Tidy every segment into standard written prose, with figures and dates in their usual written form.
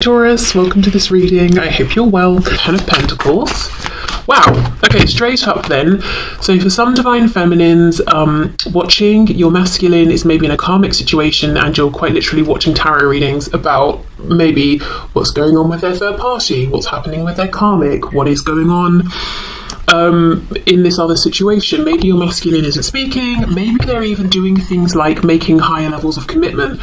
Taurus, welcome to this reading. I hope you're well. Ten of Pentacles. Wow. Okay, straight up then. So for some divine feminines watching, your masculine is maybe in a karmic situation and you're quite literally watching tarot readings about maybe what's going on with their third party, what's happening with their karmic, what is going on in this other situation. Maybe your masculine isn't speaking, maybe they're even doing things like making higher levels of commitment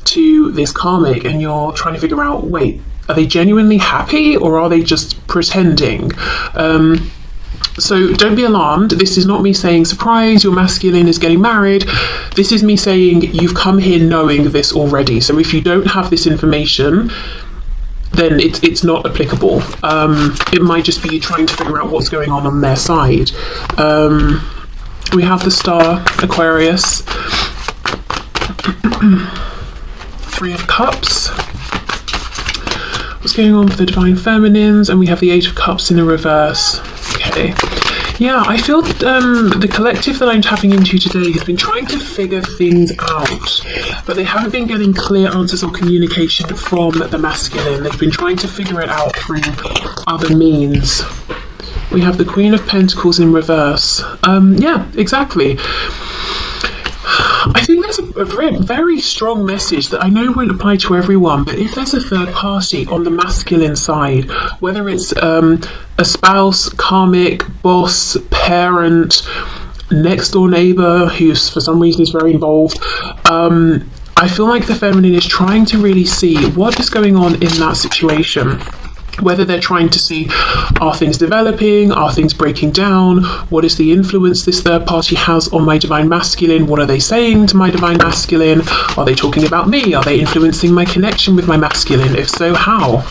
to this karmic, and you're trying to figure out, wait, are they genuinely happy or are they just pretending? So don't be alarmed. This is not me saying surprise, your masculine is getting married. This is me saying you've come here knowing this already. So if you don't have this information, then it's not applicable. It might just be you trying to figure out what's going on their side. We have the star, Aquarius, Three of Cups. What's going on with the divine feminines? And we have the Eight of Cups in the reverse. Okay. Yeah, I feel the collective that I'm tapping into today has been trying to figure things out, but they haven't been getting clear answers or communication from the masculine. They've been trying to figure it out through other means. We have the Queen of Pentacles in reverse. Yeah, exactly. I think there's a very strong message that I know won't apply to everyone, but if there's a third party on the masculine side, whether it's a spouse, karmic, boss, parent, next door neighbor who's for some reason is very involved, I feel like the feminine is trying to really see what is going on in that situation. Whether they're trying to see, are things developing, are things breaking down, what is the influence this third party has on my divine masculine, what are they saying to my divine masculine, are they talking about me, are they influencing my connection with my masculine, if so, how?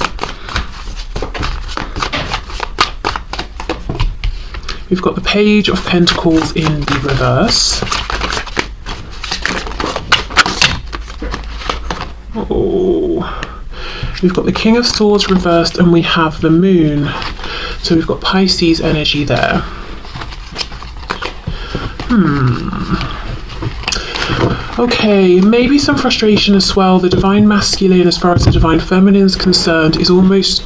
We've got the Page of Pentacles in the reverse. Oh. We've got the King of Swords reversed and we have the Moon. So we've got Pisces energy there. Okay, maybe some frustration as well. The divine masculine, as far as the divine feminine is concerned, is almost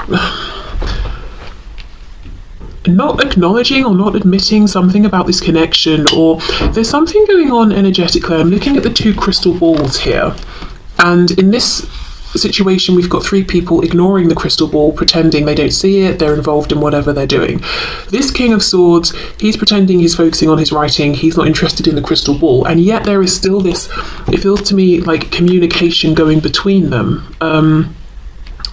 not acknowledging or not admitting something about this connection, or there's something going on energetically. I'm looking at the two crystal balls here, and in this situation we've got three people ignoring the crystal ball, pretending they don't see it, they're involved in whatever they're doing. This King of Swords, he's pretending he's focusing on his writing, he's not interested in the crystal ball, and yet there is still this, it feels to me like communication going between them.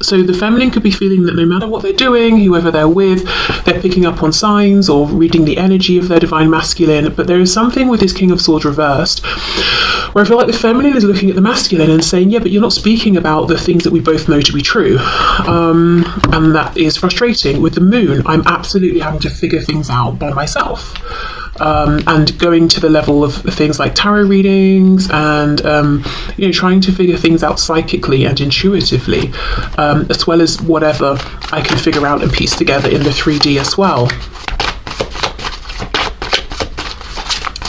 So the feminine could be feeling that no matter what they're doing, whoever they're with, they're picking up on signs or reading the energy of their divine masculine, but there is something with this King of Swords reversed where I feel like the feminine is looking at the masculine and saying, yeah, but you're not speaking about the things that we both know to be true. And that is frustrating. With the Moon, I'm absolutely having to figure things out by myself. And going to the level of things like tarot readings and trying to figure things out psychically and intuitively, as well as whatever I can figure out and piece together in the 3D as well.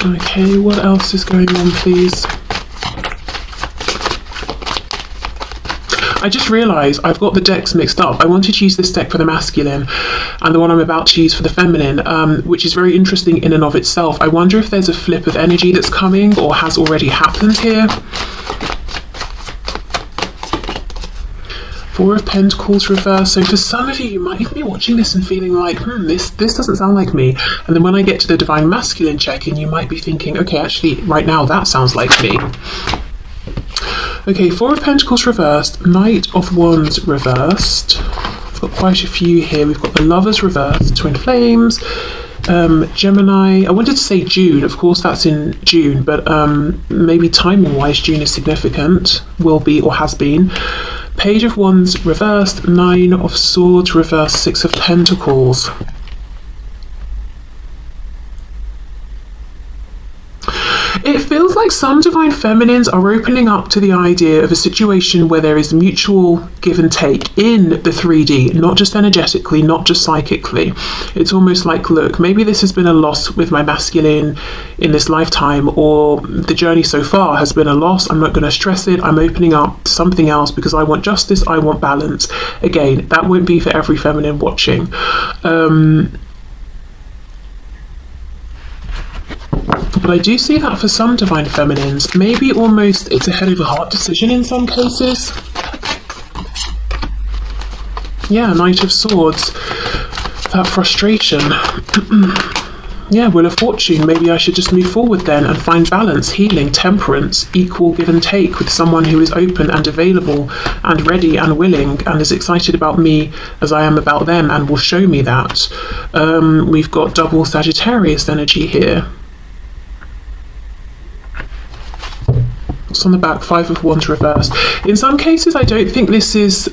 Okay, what else is going on, please? I just realised I've got the decks mixed up. I wanted to use this deck for the masculine and the one I'm about to use for the feminine, which is very interesting in and of itself. I wonder if there's a flip of energy that's coming or has already happened here. Four of Pentacles reverse. So for some of you, you might even be watching this and feeling like, this doesn't sound like me. And then when I get to the divine masculine check-in, you might be thinking, okay, actually, right now that sounds like me. Okay, Four of Pentacles reversed, Knight of Wands reversed. We've got quite a few here. We've got the Lovers reversed, Twin Flames, Gemini. I wanted to say June, of course that's in June, but maybe timing-wise June is significant, will be or has been. Page of Wands reversed, Nine of Swords reversed, Six of Pentacles. It feels like some divine feminines are opening up to the idea of a situation where there is mutual give and take in the 3D, not just energetically, not just psychically. It's almost like, look, maybe this has been a loss with my masculine in this lifetime, or the journey so far has been a loss. I'm not going to stress it. I'm opening up to something else because I want justice, I want balance. Again, that won't be for every feminine watching. But I do see that for some divine feminines, maybe almost it's a head over heart decision in some cases. Yeah, Knight of Swords, that frustration. Yeah, Wheel of Fortune, maybe I should just move forward then and find balance, healing, temperance, equal give and take with someone who is open and available and ready and willing and as excited about me as I am about them and will show me that. We've got double Sagittarius energy here. On the back, 5 of Wands reversed. In some cases, I don't think this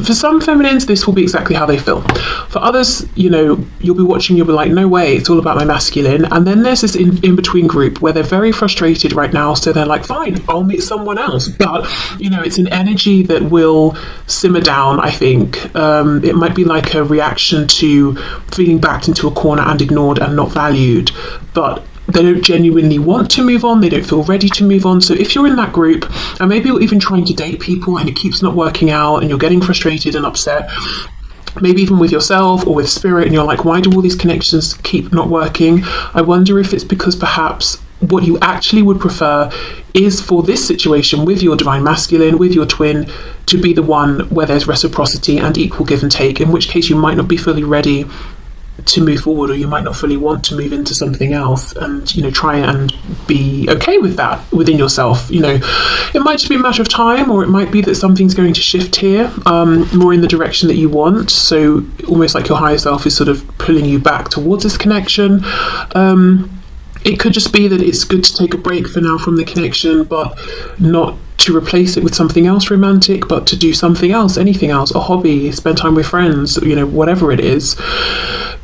for some feminines, this will be exactly how they feel. For others, you know, you'll be watching, you'll be like, no way, it's all about my masculine. And then there's this in-between group where they're very frustrated right now, so they're like, fine, I'll meet someone else. But, you know, it's an energy that will simmer down, I think. It might be like a reaction to feeling backed into a corner and ignored and not valued. But they don't genuinely want to move on, they don't feel ready to move on. So if you're in that group, and maybe you're even trying to date people and it keeps not working out and you're getting frustrated and upset, maybe even with yourself or with spirit, and you're like, why do all these connections keep not working? I wonder if it's because perhaps what you actually would prefer is for this situation with your divine masculine, with your twin, to be the one where there's reciprocity and equal give and take, in which case you might not be fully ready to move forward, or you might not fully want to move into something else, and, you know, try and be okay with that within yourself. You know, it might just be a matter of time, or it might be that something's going to shift here more in the direction that you want, so almost like your higher self is sort of pulling you back towards this connection. It could just be that it's good to take a break for now from the connection, but not to replace it with something else romantic, but to do something else, anything else, a hobby, spend time with friends, you know, whatever it is.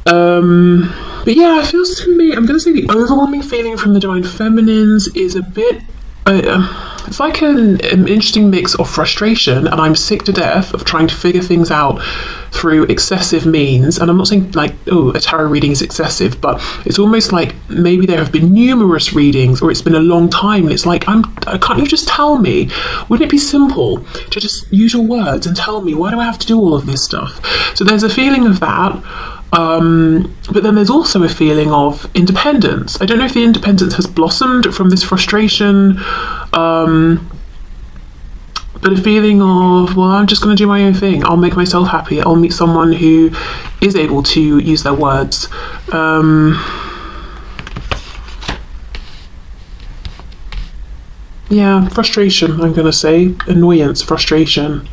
But yeah, it feels to me, I'm going to say the overwhelming feeling from the divine feminines is a bit, it's like an interesting mix of frustration, and I'm sick to death of trying to figure things out through excessive means. And I'm not saying like, oh, a tarot reading is excessive, but it's almost like maybe there have been numerous readings, or it's been a long time, and it's like, can't you just tell me? Wouldn't it be simple to just use your words and tell me? Why do I have to do all of this stuff? So there's a feeling of that. But then there's also a feeling of independence. I don't know if the independence has blossomed from this frustration, but a feeling of, well, I'm just going to do my own thing. I'll make myself happy. I'll meet someone who is able to use their words. Yeah, frustration, I'm going to say. Annoyance, frustration.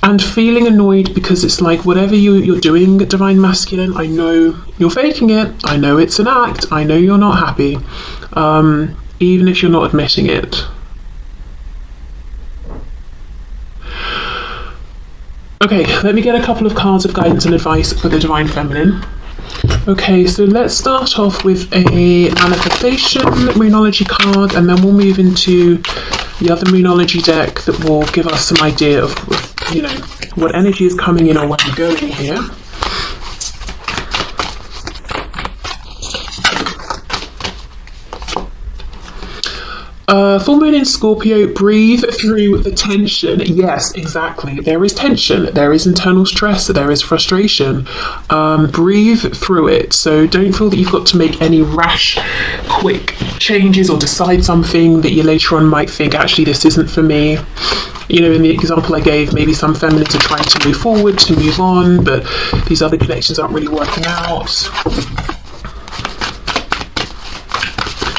And feeling annoyed because it's like, whatever you're doing, divine masculine, I know you're faking it. I know it's an act. I know you're not happy, even if you're not admitting it. Okay, let me get a couple of cards of guidance and advice for the divine feminine. Okay, so let's start off with a manifestation moonology card, and then we'll move into the other moonology deck that will give us some idea of, you know, what energy is coming in or where we're going here. Full moon in Scorpio, breathe through the tension. Yes, exactly. There is tension, there is internal stress, there is frustration. Breathe through it. So don't feel that you've got to make any rash, quick changes or decide something that you later on might think, actually, this isn't for me. You know, in the example I gave, maybe some feminines are trying to move forward, to move on, but these other connections aren't really working out.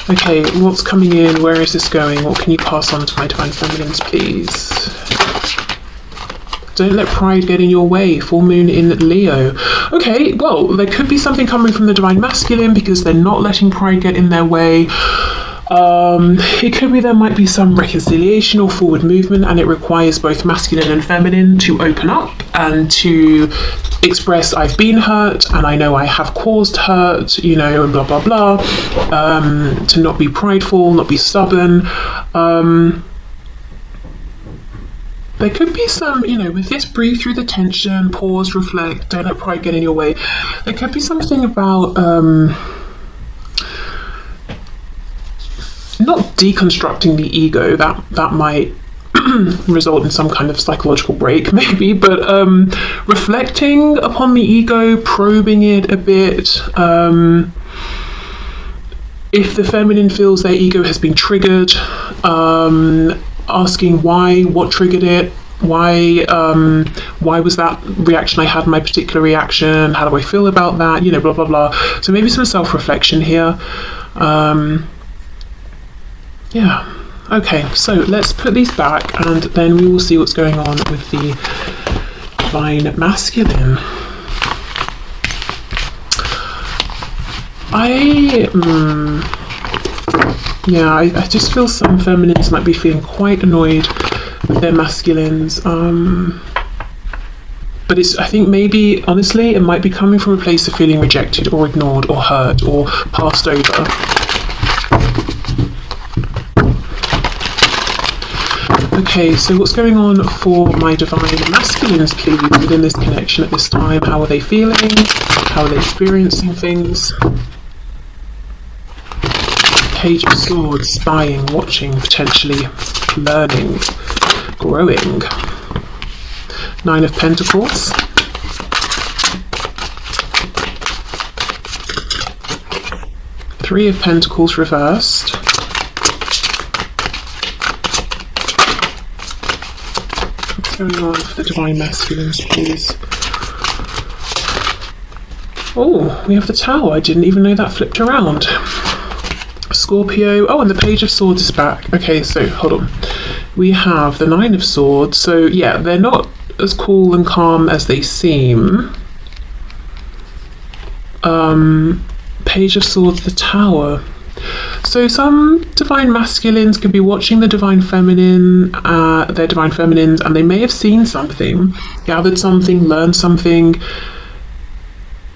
Okay, what's coming in? Where is this going? What can you pass on to my divine feminines, please? Don't let pride get in your way. Full moon in Leo. Okay, well, there could be something coming from the divine masculine because they're not letting pride get in their way. It could be there might be some reconciliation or forward movement, and it requires both masculine and feminine to open up and to express I've been hurt and I know I have caused hurt, you know, and blah blah blah, to not be prideful, not be stubborn. There could be some, you know, with this, breathe through the tension, pause, reflect, don't let pride get in your way. There could be something about not deconstructing the ego, that might result in some kind of psychological break maybe, but reflecting upon the ego, probing it a bit. If the feminine feels their ego has been triggered, asking why, what triggered it, why was that reaction I had, my particular reaction, how do I feel about that, you know, blah blah blah. So maybe some self-reflection here. Yeah, okay, so let's put these back and then we will see what's going on with the divine masculine. I just feel some feminines might be feeling quite annoyed with their masculines. But I think maybe, honestly, it might be coming from a place of feeling rejected or ignored or hurt or passed over. Okay, so what's going on for my divine masculines, please, within this connection at this time? How are they feeling? How are they experiencing things? Page of Swords, spying, watching, potentially learning, growing. Nine of Pentacles. Three of Pentacles reversed. What's going on for the divine masculines, please? Oh, we have the Tower. I didn't even know that flipped around. Scorpio. Oh, and the Page of Swords is back. Okay, so hold on. We have the Nine of Swords. So yeah, they're not as cool and calm as they seem. Page of Swords, the Tower. So some divine masculines could be watching the divine feminine, their divine feminines, and they may have seen something, gathered something, learned something.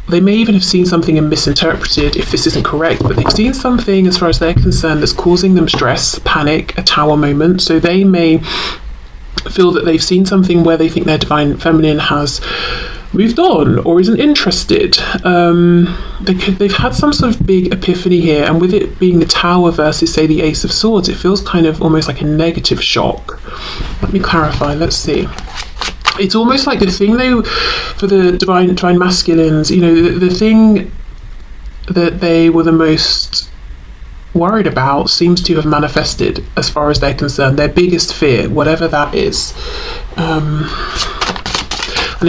They may even have seen something and misinterpreted if this isn't correct, but they've seen something as far as they're concerned that's causing them stress, panic, a Tower moment. So they may feel that they've seen something where they think their divine feminine has moved on or isn't interested. They've had some sort of big epiphany here, and with it being the Tower versus, say, the Ace of Swords, it feels kind of almost like a negative shock. Let me clarify, let's see. It's almost like the thing though, for the divine masculines, you know, the thing that they were the most worried about seems to have manifested as far as they're concerned. Their biggest fear, whatever that is. And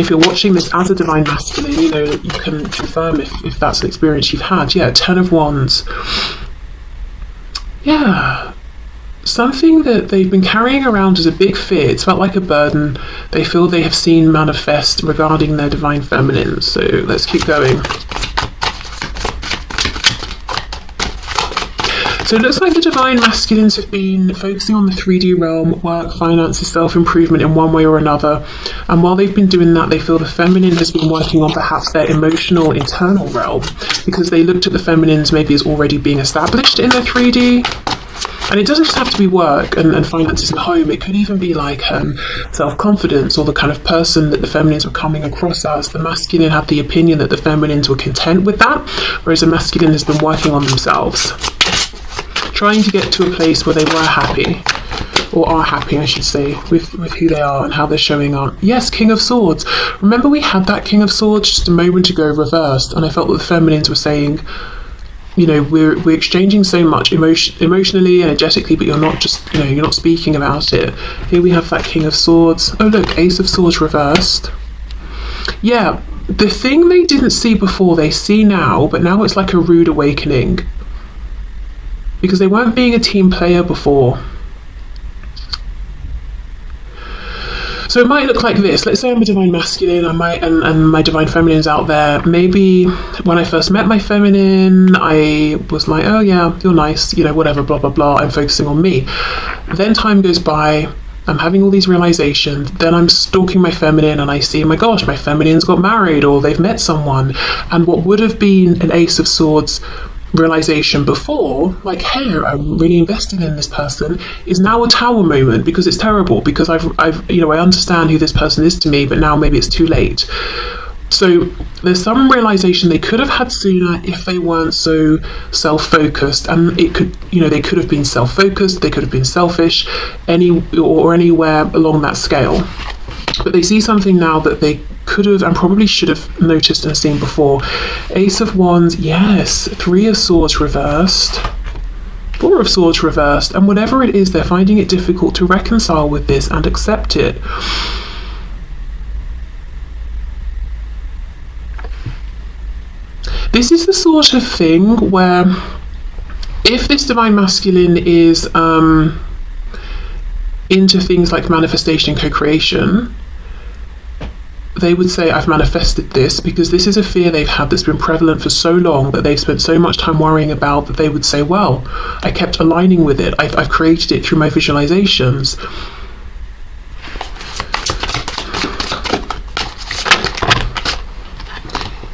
if you're watching this as a divine masculine, you know, you can confirm if that's an experience you've had. Yeah, Ten of Wands. Yeah. Something that they've been carrying around as a big fear. It's felt like a burden. They feel they have seen manifest regarding their divine feminine. So let's keep going. So it looks like the divine masculines have been focusing on the 3D realm, work, finances, self-improvement in one way or another. And while they've been doing that, they feel the feminine has been working on perhaps their emotional internal realm, because they looked at the feminines maybe as already being established in their 3D. And it doesn't just have to be work and finances and home. It could even be like self-confidence, or the kind of person that the feminines were coming across as. The masculine had the opinion that the feminines were content with that, whereas the masculine has been working on themselves, trying to get to a place where they were happy, or are happy, I should say, with who they are and how they're showing up. Yes, King of Swords. Remember we had that King of Swords just a moment ago reversed, and I felt that the feminines were saying, you know, we're exchanging so much emotionally, energetically, but you're not just, you know, you're not speaking about it. Here we have that King of Swords. Oh look, Ace of Swords reversed. Yeah, the thing they didn't see before, they see now, but now it's like a rude awakening. Because they weren't being a team player before. So it might look like this. Let's say I'm a divine masculine, and my divine feminine's out there. Maybe when I first met my feminine, I was like, oh yeah, you're nice, you know, whatever, blah, blah, blah. I'm focusing on me. Then time goes by, I'm having all these realizations, then I'm stalking my feminine and I see, oh my gosh, my feminine's got married or they've met someone. And what would have been an Ace of Swords realization before, like, hey, I'm really invested in this person, is now a Tower moment, because it's terrible, because I've I understand who this person is to me, but now maybe it's too late. So there's some realization they could have had sooner if they weren't so self-focused, and it could, they could have been self-focused, they could have been selfish, anywhere along that scale. But they see something now that they could have and probably should have noticed and seen before. Ace of Wands, yes. 3 of Swords reversed. 4 of Swords reversed. And whatever it is, they're finding it difficult to reconcile with this and accept it. This is the sort of thing where if this Divine Masculine is into things like manifestation and co-creation, they would say, I've manifested this, because this is a fear they've had that's been prevalent for so long, that they've spent so much time worrying about, that they would say, well, I kept aligning with it. I've created it through my visualizations.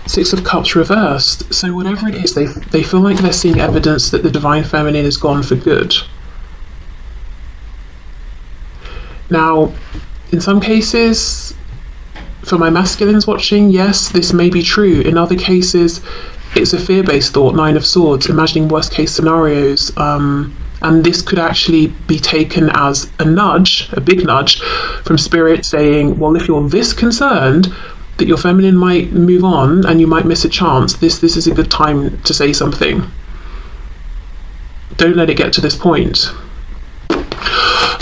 Six of Cups reversed. So whatever it is, they feel like they're seeing evidence that the Divine Feminine is gone for good. Now, in some cases, for my masculines watching, yes, this may be true. In other cases, it's a fear-based thought, 9 of Swords, imagining worst-case scenarios. And this could actually be taken as a nudge, a big nudge, from Spirit saying, well, if you're this concerned that your feminine might move on and you might miss a chance, this is a good time to say something. Don't let it get to this point.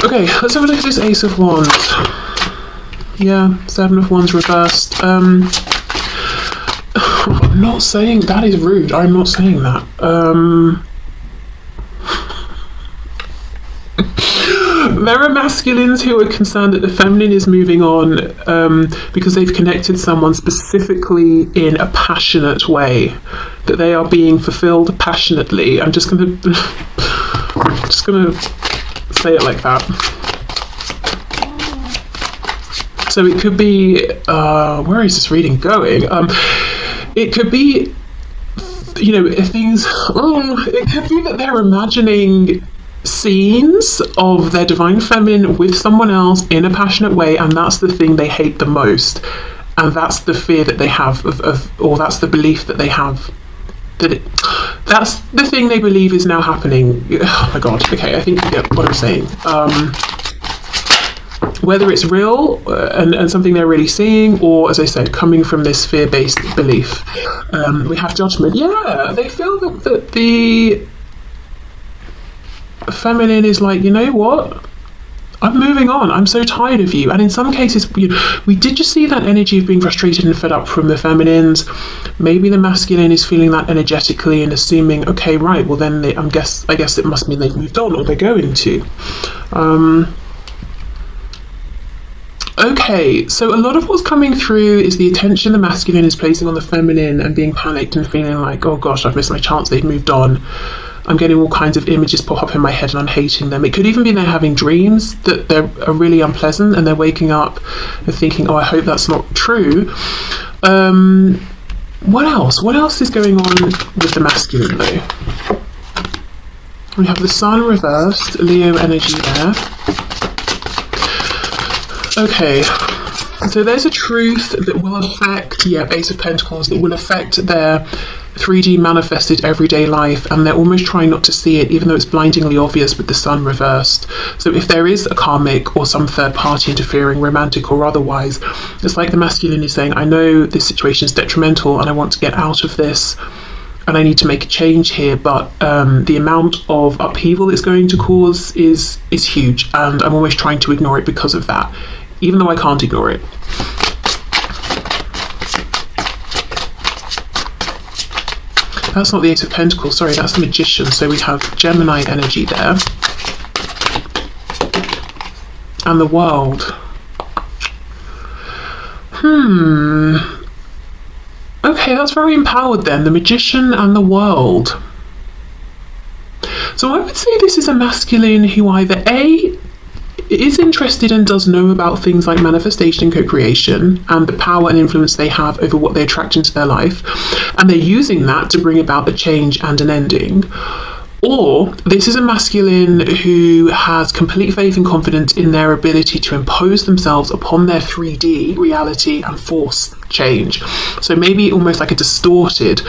Okay, let's have a look at this Ace of Wands. Yeah, 7 of Wands reversed. I'm not saying that is rude. I'm not saying that. There are masculines who are concerned that the feminine is moving on because they've connected someone specifically in a passionate way, that they are being fulfilled passionately. I'm just gonna say it like that. So it could be, where is this reading going? It could be, it could be that they're imagining scenes of their Divine Feminine with someone else in a passionate way, and that's the thing they hate the most. And that's the fear that they have or that's the belief that they have, that's the thing they believe is now happening. Oh my God, okay, I think you get what I'm saying. Whether it's real and something they're really seeing, or, as I said, coming from this fear-based belief. We have Judgment. Yeah, they feel that the feminine is like, you know what? I'm moving on. I'm so tired of you. And in some cases, we did just see that energy of being frustrated and fed up from the feminines. Maybe the masculine is feeling that energetically and assuming, okay, right, well then I guess it must mean they've moved on, or they're going to. Okay, so a lot of what's coming through is the attention the masculine is placing on the feminine and being panicked and feeling like, oh gosh, I've missed my chance, they've moved on. I'm getting all kinds of images pop up in my head and I'm hating them. It could even be they're having dreams that are really unpleasant, and they're waking up and thinking, oh, I hope that's not true. What else? What else is going on with the masculine though? We have the Sun reversed, Leo energy there. Okay, so there's a truth that will affect, Ace of Pentacles, that will affect their 3D manifested everyday life, and they're almost trying not to see it, even though it's blindingly obvious with the Sun reversed. So if there is a karmic or some third party interfering, romantic or otherwise, it's like the masculine is saying, I know this situation is detrimental and I want to get out of this and I need to make a change here, but the amount of upheaval it's going to cause is huge, and I'm always trying to ignore it because of that, even though I can't ignore it. That's not the Ace of Pentacles, sorry, that's the Magician. So we have Gemini energy there. And the World. Okay, that's very empowered then, the Magician and the World. So I would say this is a masculine who either A, it is interested and does know about things like manifestation and co-creation and the power and influence they have over what they attract into their life, and they're using that to bring about a change and an ending. Or this is a masculine who has complete faith and confidence in their ability to impose themselves upon their 3D reality and force change. So maybe almost like a distorted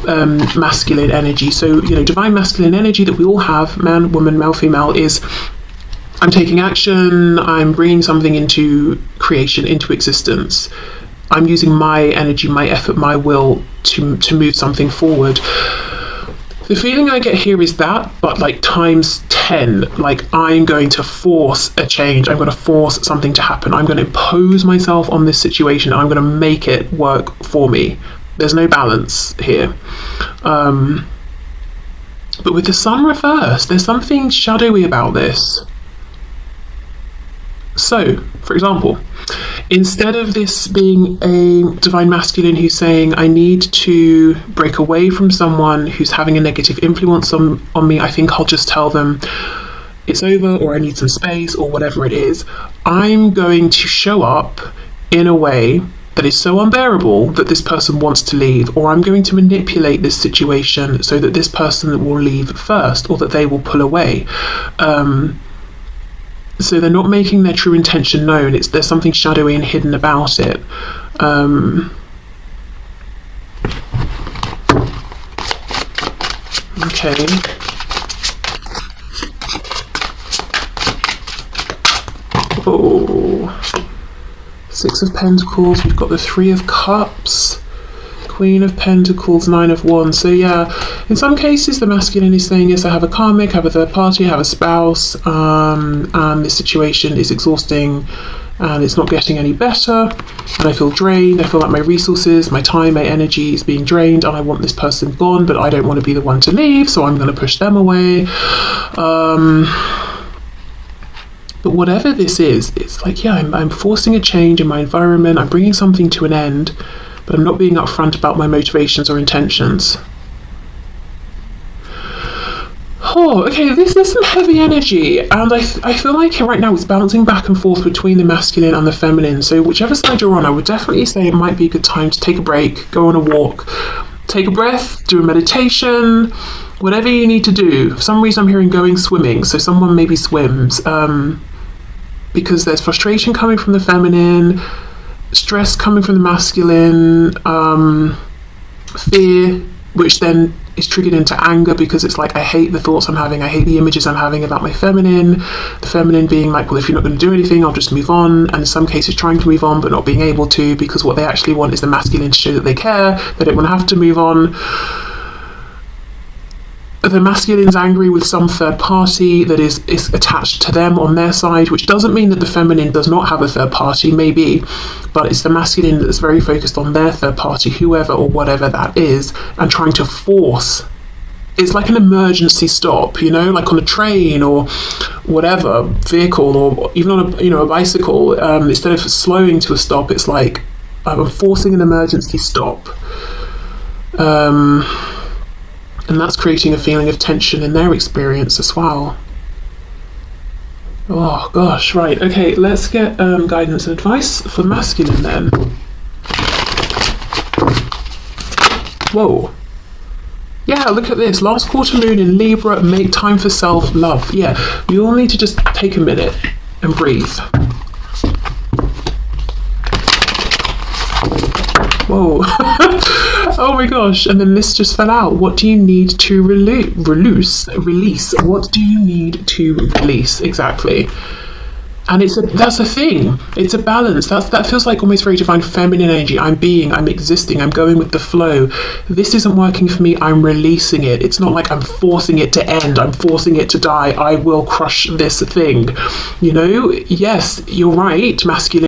masculine energy. So, you know, divine masculine energy that we all have, man, woman, male, female, is I'm taking action, I'm bringing something into creation, into existence. I'm using my energy, my effort, my will to move something forward. The feeling I get here is that, but like times 10, like I'm going to force a change. I'm going to force something to happen. I'm going to impose myself on this situation. I'm going to make it work for me. There's no balance here. But with the sun reversed, there's something shadowy about this. So, for example, instead of this being a divine masculine who's saying, I need to break away from someone who's having a negative influence on me, I think I'll just tell them it's over, or I need some space, or whatever it is. I'm going to show up in a way that is so unbearable that this person wants to leave, or I'm going to manipulate this situation so that this person will leave first, or that they will pull away. So they're not making their true intention known. There's something shadowy and hidden about it. Okay. Oh. Six of Pentacles. We've got the Three of Cups. Queen of Pentacles, Nine of Wands. So yeah, in some cases the masculine is saying, yes, I have a karmic, I have a third party, I have a spouse, and this situation is exhausting and it's not getting any better, and I feel drained. I feel like my resources, my time, my energy is being drained, and I want this person gone, but I don't want to be the one to leave, so I'm going to push them away. But whatever this is, it's like, yeah, I'm forcing a change in my environment, I'm bringing something to an end, but I'm not being upfront about my motivations or intentions. Oh, okay, there's some heavy energy, and I feel like right now it's bouncing back and forth between the masculine and the feminine. So whichever side you're on, I would definitely say it might be a good time to take a break, go on a walk, take a breath, do a meditation, whatever you need to do. For some reason I'm hearing going swimming, so someone maybe swims, because there's frustration coming from the feminine, stress coming from the masculine, fear, which then is triggered into anger because it's like, I hate the thoughts I'm having, I hate the images I'm having about my feminine. The feminine being like, well, if you're not going to do anything, I'll just move on, and in some cases trying to move on but not being able to, because what they actually want is the masculine to show that they care, they don't want to have to move on. The masculine's angry with some third party that is attached to them on their side, which doesn't mean that the feminine does not have a third party, maybe, but it's the masculine that's very focused on their third party, whoever or whatever that is, and trying to force. It's like an emergency stop, you know, like on a train or whatever vehicle, or even on a bicycle. Instead of slowing to a stop, it's like I'm forcing an emergency stop. And that's creating a feeling of tension in their experience as well. Oh gosh, right, okay, let's get guidance and advice for masculine then. Whoa. Yeah, look at this. Last quarter moon in Libra, make time for self-love. Yeah, you all need to just take a minute and breathe. Whoa. Oh my gosh, and then this just fell out. What do you need to release? What do you need to release? Exactly. And that's a thing. It's a balance. That feels like almost very divine feminine energy. I'm existing, I'm going with the flow. This isn't working for me, I'm releasing it. It's not like I'm forcing it to end, I'm forcing it to die. I will crush this thing. You know, yes, you're right, masculine.